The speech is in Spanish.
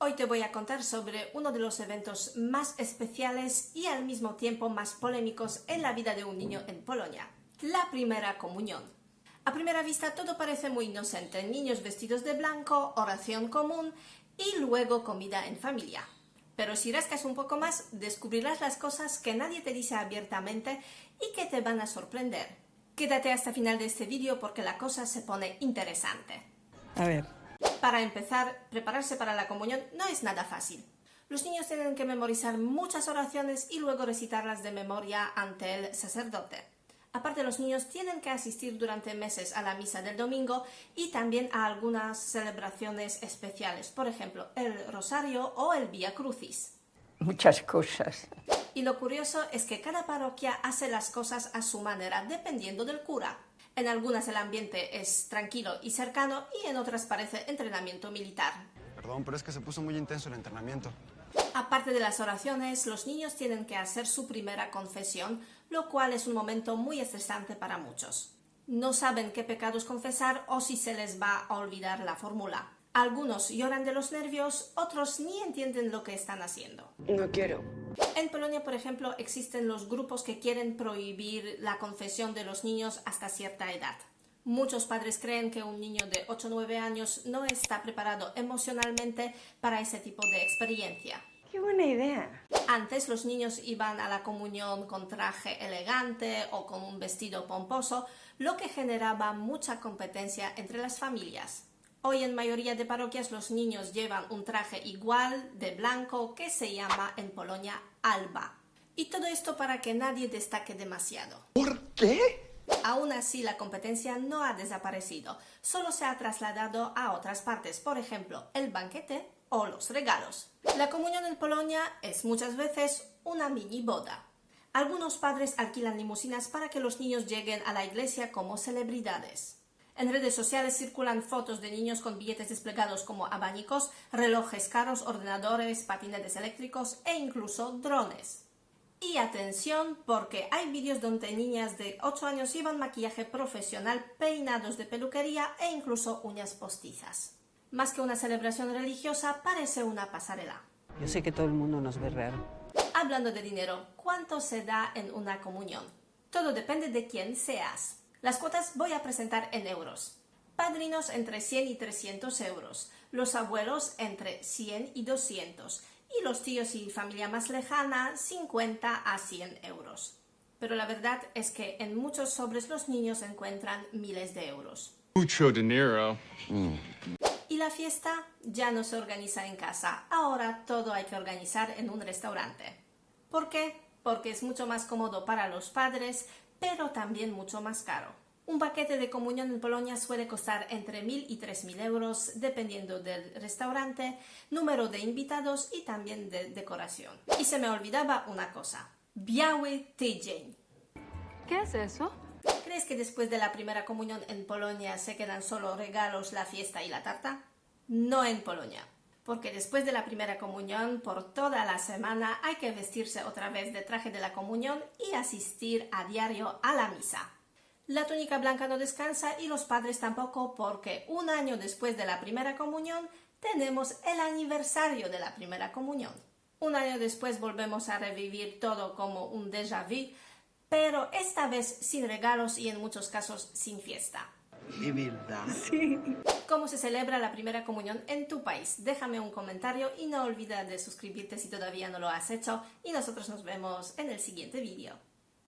Hoy te voy a contar sobre uno de los eventos más especiales y al mismo tiempo más polémicos en la vida de un niño en Polonia, la primera comunión. A primera vista todo parece muy inocente, niños vestidos de blanco, oración común y luego comida en familia. Pero si rascas un poco más, descubrirás las cosas que nadie te dice abiertamente y que te van a sorprender. Quédate hasta el final de este vídeo porque la cosa se pone interesante. A ver. Para empezar, prepararse para la comunión no es nada fácil. Los niños tienen que memorizar muchas oraciones y luego recitarlas de memoria ante el sacerdote. Aparte, los niños tienen que asistir durante meses a la misa del domingo y también a algunas celebraciones especiales, por ejemplo, el Rosario o el Vía Crucis. Muchas cosas. Y lo curioso es que cada parroquia hace las cosas a su manera, dependiendo del cura. En algunas el ambiente es tranquilo y cercano y en otras parece entrenamiento militar. Perdón, pero es que se puso muy intenso el entrenamiento. Aparte de las oraciones, los niños tienen que hacer su primera confesión, lo cual es un momento muy estresante para muchos. No saben qué pecados confesar o si se les va a olvidar la fórmula. Algunos lloran de los nervios, otros ni entienden lo que están haciendo. No quiero. En Polonia, por ejemplo, existen los grupos que quieren prohibir la confesión de los niños hasta cierta edad. Muchos padres creen que un niño de 8 o 9 años no está preparado emocionalmente para ese tipo de experiencia. ¡Qué buena idea! Antes los niños iban a la comunión con traje elegante o con un vestido pomposo, lo que generaba mucha competencia entre las familias. Hoy en mayoría de parroquias los niños llevan un traje igual de blanco que se llama en Polonia alba. Y todo esto para que nadie destaque demasiado. ¿Por qué? Aún así la competencia no ha desaparecido, solo se ha trasladado a otras partes, por ejemplo el banquete o los regalos. La comunión en Polonia es muchas veces una mini boda. Algunos padres alquilan limusinas para que los niños lleguen a la iglesia como celebridades. En redes sociales circulan fotos de niños con billetes desplegados como abanicos, relojes caros, ordenadores, patinetes eléctricos e incluso drones. Y atención, porque hay vídeos donde niñas de 8 años llevan maquillaje profesional, peinados de peluquería e incluso uñas postizas. Más que una celebración religiosa, parece una pasarela. Yo sé que todo el mundo nos ve raro. Hablando de dinero, ¿cuánto se da en una comunión? Todo depende de quién seas. Las cuotas voy a presentar en euros. Padrinos entre 100 y 300 euros, los abuelos entre 100 y 200 y los tíos y familia más lejana 50 a 100 euros. Pero la verdad es que en muchos sobres los niños encuentran miles de euros. Mucho dinero. Y la fiesta ya no se organiza en casa, ahora todo hay que organizar en un restaurante. ¿Por qué? Porque es mucho más cómodo para los padres, pero también mucho más caro. Un paquete de comunión en Polonia suele costar entre 1.000 y 3.000 euros, dependiendo del restaurante, número de invitados y también de decoración. Y se me olvidaba una cosa, Biały Tydzień. ¿Qué es eso? ¿Crees que después de la primera comunión en Polonia se quedan solo regalos, la fiesta y la tarta? No en Polonia. Porque después de la primera comunión, por toda la semana hay que vestirse otra vez de traje de la comunión y asistir a diario a la misa. La túnica blanca no descansa y los padres tampoco, porque un año después de la primera comunión tenemos el aniversario de la primera comunión. Un año después volvemos a revivir todo como un déjà vu, pero esta vez sin regalos y en muchos casos sin fiesta. ¿De verdad? Sí. ¿Cómo se celebra la primera comunión en tu país? Déjame un comentario y no olvides de suscribirte si todavía no lo has hecho y nosotros nos vemos en el siguiente vídeo.